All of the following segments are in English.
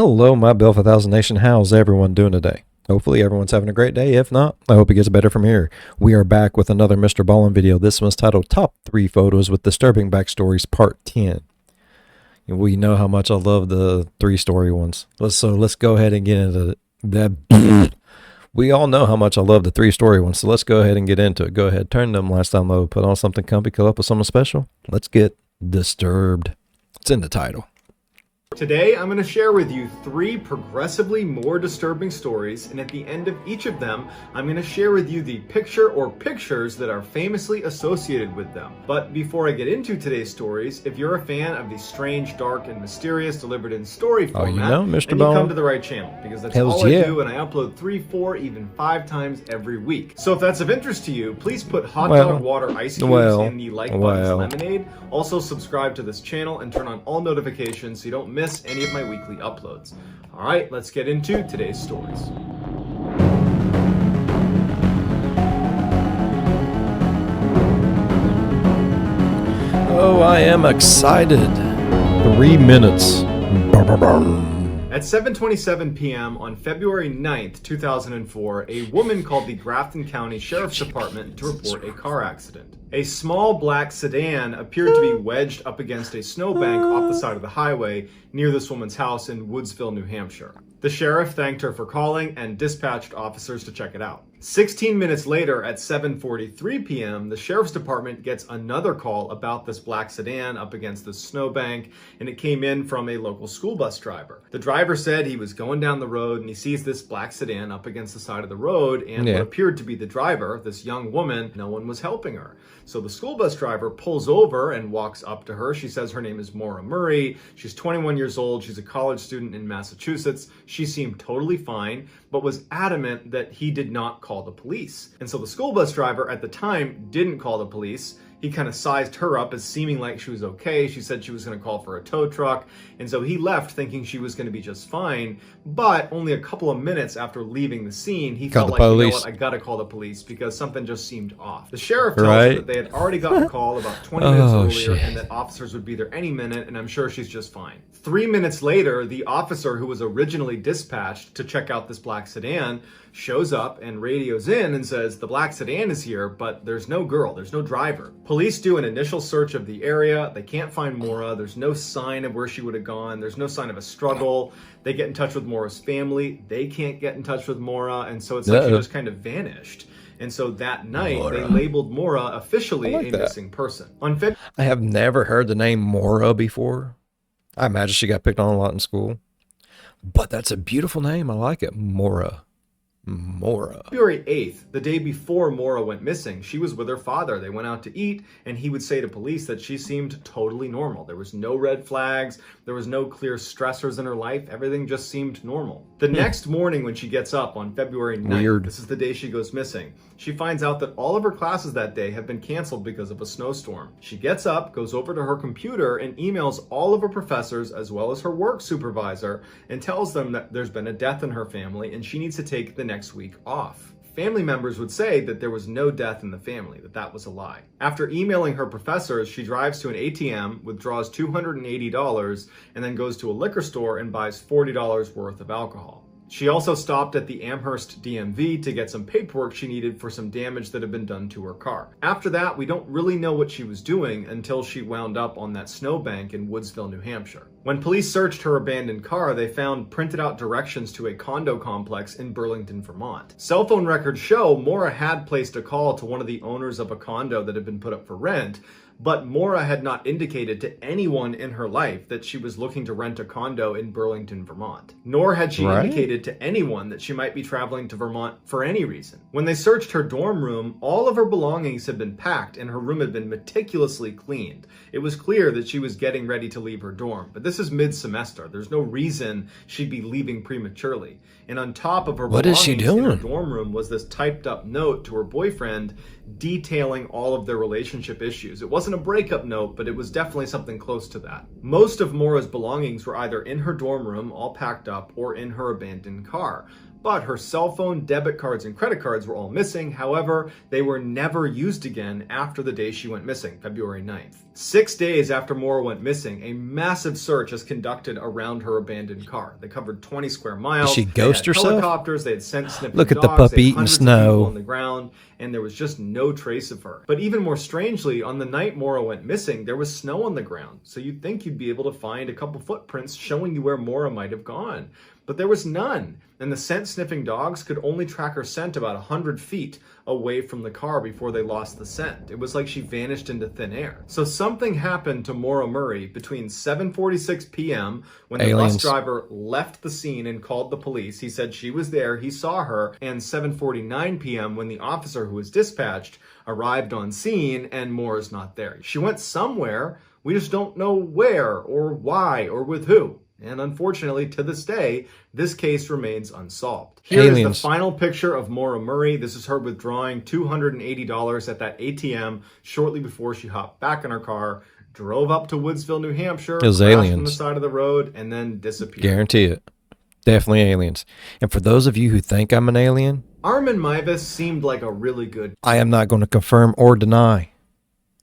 Hello, my Bill 1000 Nation. How's everyone doing today? Hopefully everyone's having a great day. If not, I hope it gets better from here. We are back with another Mr. Ballin video. This one's titled Top 3 Photos with Disturbing Backstories Part 10. We know how much I love the 3-story ones. Let's go ahead and get into that. We all know how much I love the 3-story ones, so let's go ahead and get into it. Go ahead, turn them lights down low, put on something comfy, curl up with something special. Let's get disturbed. It's in the title. Today, I'm going to share with you 3 progressively more disturbing stories, and at the end of each of them, I'm going to share with you the picture or pictures that are famously associated with them. But before I get into today's stories, if you're a fan of the strange, dark, and mysterious delivered in story format, Mr. then Ballin, you come to the right channel, because that's Hells all yeah. I do, and I upload 3, 4, even 5 times every week. So if that's of interest to you, please put hot dog water ice cubes in the like button's lemonade. Also subscribe to this channel and turn on all notifications so you don't miss any of my weekly uploads. All right, let's get into today's stories. Oh, I am excited. 3 minutes. At 7:27 p.m. on February 9th, 2004, a woman called the Grafton County Sheriff's Department to report a car accident. A small black sedan appeared to be wedged up against a snowbank off the side of the highway near this woman's house in Woodsville, New Hampshire. The sheriff thanked her for calling and dispatched officers to check it out. 16 minutes later, at 7:43 p.m., the sheriff's department gets another call about this black sedan up against the snowbank, and it came in from a local school bus driver. The driver said he was going down the road and he sees this black sedan up against the side of the road, and what appeared to be the driver, this young woman, no one was helping her. So the school bus driver pulls over and walks up to her. She says her name is Maura Murray. She's 21 years old. She's a college student in Massachusetts. She seemed totally fine, but was adamant that he did not call the police. And so the school bus driver at the time didn't call the police. He kind of sized her up as seeming like she was okay. She said she was going to call for a tow truck. And so he left thinking she was going to be just fine. But only a couple of minutes after leaving the scene, he felt like, you know what, I got to call the police because something just seemed off. The sheriff tells her that they had already gotten a call about 20 minutes earlier and that officers would be there any minute, and I'm sure she's just fine. 3 minutes later, the officer who was originally dispatched to check out this black sedan shows up and radios in and says, the black sedan is here, but there's no girl, there's no driver. Police do an initial search of the area. They can't find Maura. There's no sign of where she would have gone. There's no sign of a struggle. They get in touch with Maura's family. They can't get in touch with Maura, and so it's like she just kind of vanished. And so that night, they labeled Maura officially a missing person. I have never heard the name Maura before. I imagine she got picked on a lot in school. But that's a beautiful name. I like it. Maura. February 8th, the day before Maura went missing, she was with her father. They went out to eat, and he would say to police that she seemed totally normal. There was no red flags. There was no clear stressors in her life. Everything just seemed normal. The next morning when she gets up on February 9th, this is the day she goes missing, she finds out that all of her classes that day have been canceled because of a snowstorm. She gets up, goes over to her computer, and emails all of her professors as well as her work supervisor and tells them that there's been a death in her family and she needs to take the next week off. Family members would say that there was no death in the family, that was a lie. After emailing her professors, she drives to an ATM, withdraws $280, and then goes to a liquor store and buys $40 worth of alcohol. She also stopped at the Amherst DMV to get some paperwork she needed for some damage that had been done to her car. After that, we don't really know what she was doing until she wound up on that snowbank in Woodsville, New Hampshire. When police searched her abandoned car, they found printed out directions to a condo complex in Burlington, Vermont. Cell phone records show Maura had placed a call to one of the owners of a condo that had been put up for rent, but Maura had not indicated to anyone in her life that she was looking to rent a condo in Burlington, Vermont. Nor had she indicated to anyone that she might be traveling to Vermont for any reason. When they searched her dorm room, all of her belongings had been packed and her room had been meticulously cleaned. It was clear that she was getting ready to leave her dorm, but this is mid-semester. There's no reason she'd be leaving prematurely. And on top of her belongings in her dorm room was this typed up note to her boyfriend detailing all of their relationship issues. It wasn't a breakup note, but it was definitely something close to that. Most of Maura's belongings were either in her dorm room, all packed up, or in her abandoned car. But her cell phone, debit cards, and credit cards were all missing. However, they were never used again after the day she went missing, February 9th. 6 days after Maura went missing, a massive search is conducted around her abandoned car. They covered 20 square miles. Did she ghost herself? Helicopters, they had sent sniffing Look at dogs, the puppy they had eating hundreds of snow. people on the ground, and there was just no trace of her. But even more strangely, on the night Maura went missing, there was snow on the ground. So you'd think you'd be able to find a couple footprints showing you where Maura might have gone. But there was none, and the scent-sniffing dogs could only track her scent about 100 feet away from the car before they lost the scent. It was like she vanished into thin air. So something happened to Maura Murray between 7:46 p.m. when the Aliens. bus driver left the scene and called the police. He said she was there, he saw her, and 7:49 p.m. when the officer who was dispatched arrived on scene and Maura's not there. She went somewhere, we just don't know where or why or with who. And unfortunately, to this day, this case remains unsolved. Here is the final picture of Maura Murray. This is her withdrawing $280 at that ATM shortly before she hopped back in her car, drove up to Woodsville, New Hampshire, It was crashed aliens. on the side of the road, and then disappeared. Guarantee it. Definitely aliens. And for those of you who think I'm an alien, Armin Meiwes seemed like a really good I am not going to confirm or deny.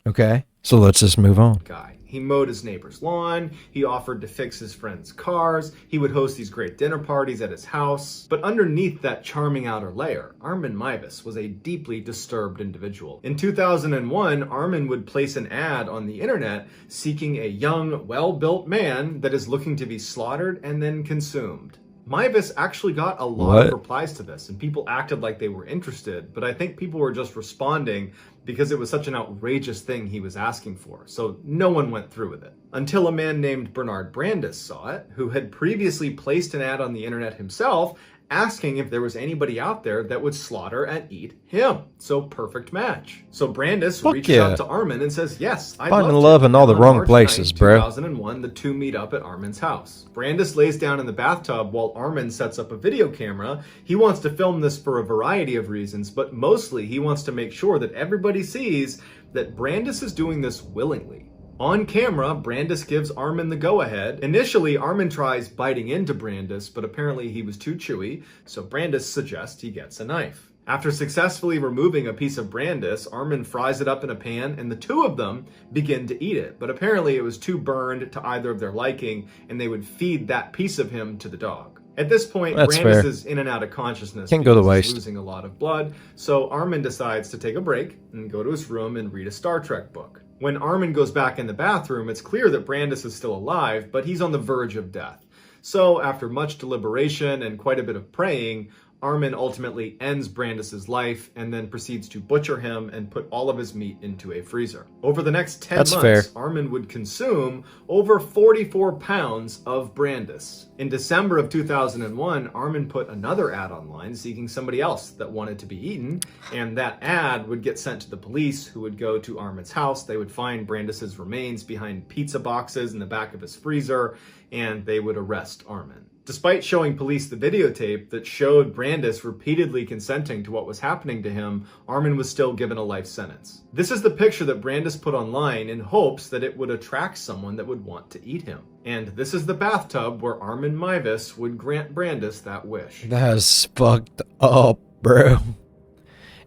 Okay? So let's just move on. guy. He mowed his neighbor's lawn, he offered to fix his friends' cars, he would host these great dinner parties at his house. But underneath that charming outer layer, Armin Meiwes was a deeply disturbed individual. In 2001, Armin would place an ad on the internet seeking a young, well-built man that is looking to be slaughtered and then consumed. Meiwes actually got a lot of replies to this, and people acted like they were interested, but I think people were just responding because it was such an outrageous thing he was asking for, so no one went through with it. Until a man named Bernard Brandes saw it, who had previously placed an ad on the internet himself, asking if there was anybody out there that would slaughter and eat him. So perfect match. So Brandes reaches out to Armin and says, yes, I'd Finding love love to. in all the On wrong March places, 9th, bro. 2001, the two meet up at Armin's house. Brandes lays down in the bathtub while Armin sets up a video camera. He wants to film this for a variety of reasons, but mostly he wants to make sure that everybody sees that Brandes is doing this willingly. On camera, Brandes gives Armin the go-ahead. Initially, Armin tries biting into Brandes, but apparently he was too chewy, so Brandes suggests he gets a knife. After successfully removing a piece of Brandes, Armin fries it up in a pan, and the two of them begin to eat it. But apparently it was too burned to either of their liking, and they would feed that piece of him to the dog. At this point, Brandes is in and out of consciousness. Can't go to because waste. he's losing a lot of blood, so Armin decides to take a break and go to his room and read a Star Trek book. When Armin goes back in the bathroom, it's clear that Brandes is still alive, but he's on the verge of death. So, after much deliberation and quite a bit of praying, Armin ultimately ends Brandes' life and then proceeds to butcher him and put all of his meat into a freezer. Over the next 10 months, Armin would consume over 44 pounds of Brandes. In December of 2001, Armin put another ad online seeking somebody else that wanted to be eaten, and that ad would get sent to the police, who would go to Armin's house. They would find Brandes' remains behind pizza boxes in the back of his freezer, and they would arrest Armin. Despite showing police the videotape that showed Brandes repeatedly consenting to what was happening to him, Armin was still given a life sentence. This is the picture that Brandes put online in hopes that it would attract someone that would want to eat him. And this is the bathtub where Armin Meiwes would grant Brandes that wish. That's fucked up, bro.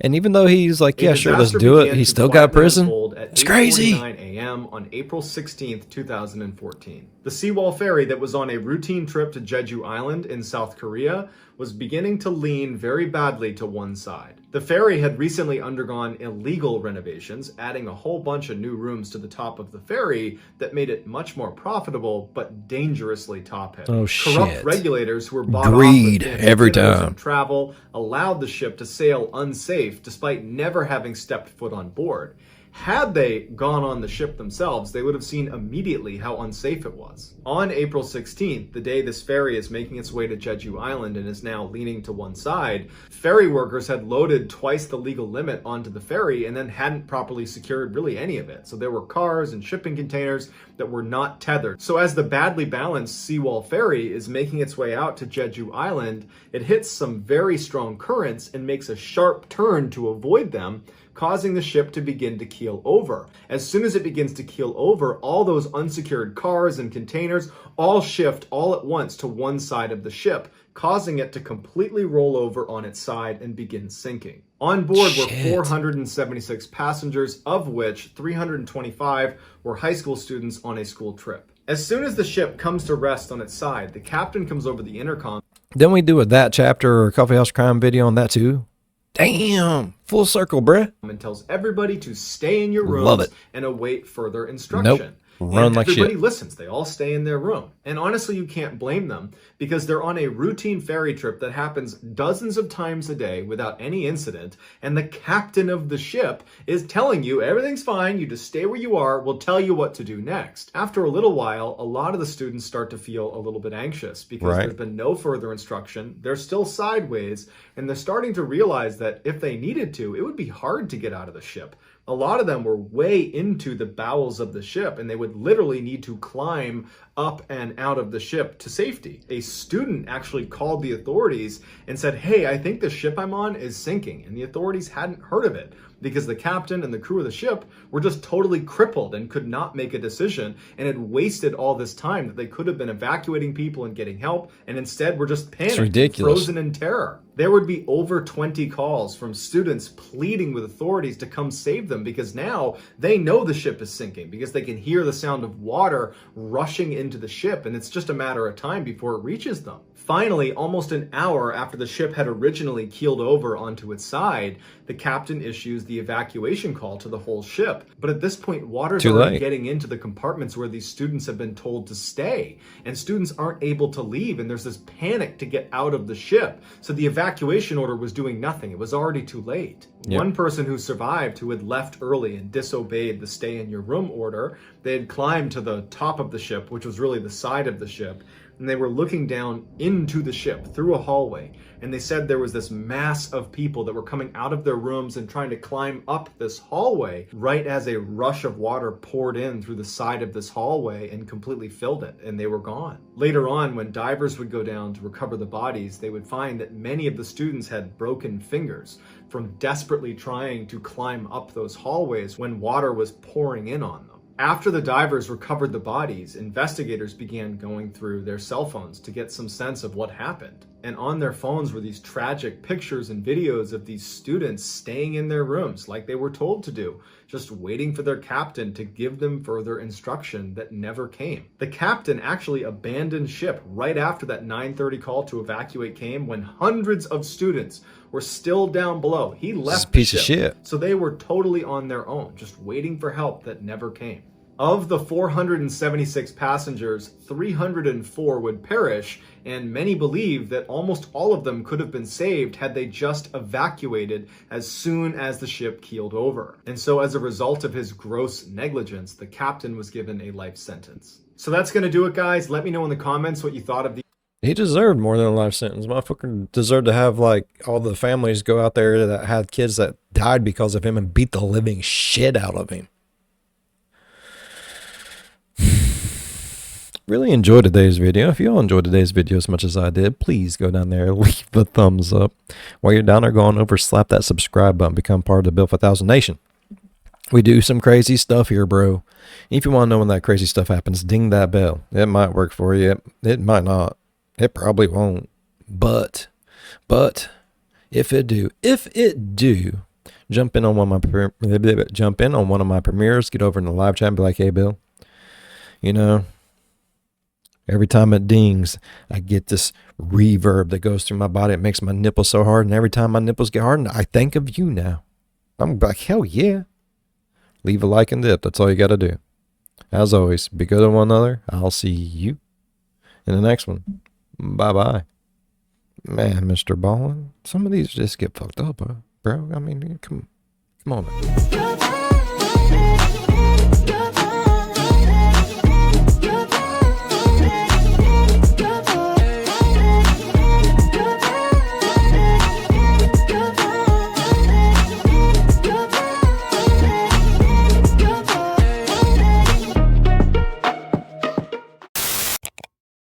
And even though he's like, yeah, sure, let's do it, he still got prison. It's crazy. 8:49 a.m. on April 16th, 2014. The Seawall ferry that was on a routine trip to Jeju Island in South Korea was beginning to lean very badly to one side. The ferry had recently undergone illegal renovations, adding a whole bunch of new rooms to the top of the ferry that made it much more profitable, but dangerously top-heavy. Oh, shit. Corrupt regulators who were bought Greed off with every dinners time. and travel allowed the ship to sail unsafe despite never having stepped foot on board. Had they gone on the ship themselves, they would have seen immediately how unsafe it was. On April 16th, the day this ferry is making its way to Jeju Island and is now leaning to one side, ferry workers had loaded twice the legal limit onto the ferry and then hadn't properly secured really any of it. So there were cars and shipping containers that were not tethered. So as the badly balanced Seawall ferry is making its way out to Jeju Island, it hits some very strong currents and makes a sharp turn to avoid them, causing the ship to begin to keel over. As soon as it begins to keel over, all those unsecured cars and containers all shift all at once to one side of the ship, causing it to completely roll over on its side and begin sinking. On board were 476 passengers, of which 325 were high school students on a school trip. As soon as the ship comes to rest on its side, the captain comes over the intercom. Didn't we do a That Chapter or Coffee House Crime video on that too? Damn, full circle, bruh. And tells everybody to stay in your Love rooms it. and await further instruction. Nope. Run and like everybody shit. listens. They all stay in their room. And honestly, you can't blame them because they're on a routine ferry trip that happens dozens of times a day without any incident. And the captain of the ship is telling you everything's fine. You just stay where you are. We'll tell you what to do next. After a little while, a lot of the students start to feel a little bit anxious because there's been no further instruction. They're still sideways and they're starting to realize that if they needed to, it would be hard to get out of the ship. A lot of them were way into the bowels of the ship and they would literally need to climb up and out of the ship to safety. A student actually called the authorities and said, "Hey, I think the ship I'm on is sinking." And the authorities hadn't heard of it because the captain and the crew of the ship were just totally crippled and could not make a decision and had wasted all this time that they could have been evacuating people and getting help, and instead were just panicked, ridiculous. frozen in terror. There would be over 20 calls from students pleading with authorities to come save them because now they know the ship is sinking because they can hear the sound of water rushing into the ship, and it's just a matter of time before it reaches them. Finally, almost an hour after the ship had originally keeled over onto its side, the captain issues the evacuation call to the whole ship. But at this point, water's already getting into the compartments where these students have been told to stay, and students aren't able to leave, and there's this panic to get out of the ship. So the evacuation order was doing nothing. It was already too late. Yep. One person who survived, who had left early and disobeyed the stay in your room order, they had climbed to the top of the ship, which was really the side of the ship, and they were looking down into the ship through a hallway. And they said there was this mass of people that were coming out of their rooms and trying to climb up this hallway right as a rush of water poured in through the side of this hallway and completely filled it, and they were gone. Later on, when divers would go down to recover the bodies, they would find that many of the students had broken fingers from desperately trying to climb up those hallways when water was pouring in on them. After the divers recovered the bodies, investigators began going through their cell phones to get some sense of what happened. And on their phones were these tragic pictures and videos of these students staying in their rooms like they were told to do, just waiting for their captain to give them further instruction that never came. The captain actually abandoned ship right after that 9:30 call to evacuate came when hundreds of students were still down below. He left the piece of shit. So they were totally on their own, just waiting for help that never came. Of the 476 passengers, 304 would perish, and many believe that almost all of them could have been saved had they just evacuated as soon as the ship keeled over. And so as a result of his gross negligence, the captain was given a life sentence. So that's going to do it, guys. Let me know in the comments what you thought of the He deserved more than a life sentence. Motherfucker deserved to have, like, all the families go out there that had kids that died because of him and beat the living shit out of him. Really enjoyed today's video. If you all enjoyed today's video as much as I did, please go down there, leave a thumbs up. While you're down there, go on over, slap that subscribe button, become part of the Built for 1000 Nation. We do some crazy stuff here, bro. If you want to know when that crazy stuff happens, ding that bell. It might work for you. It might not. It probably won't. But if it do, jump in on one of my premieres. Get over in the live chat and be like, "Hey, Bill, you know, every time it dings, I get this reverb that goes through my body. It makes my nipples so hard, and every time my nipples get hardened, I think of you now." I'm like, hell yeah. Leave a like and dip. That's all you got to do. As always, be good to one another. I'll see you in the next one. Bye-bye. Man, Mr. Ballin, some of these just get fucked up, bro. I mean, come on.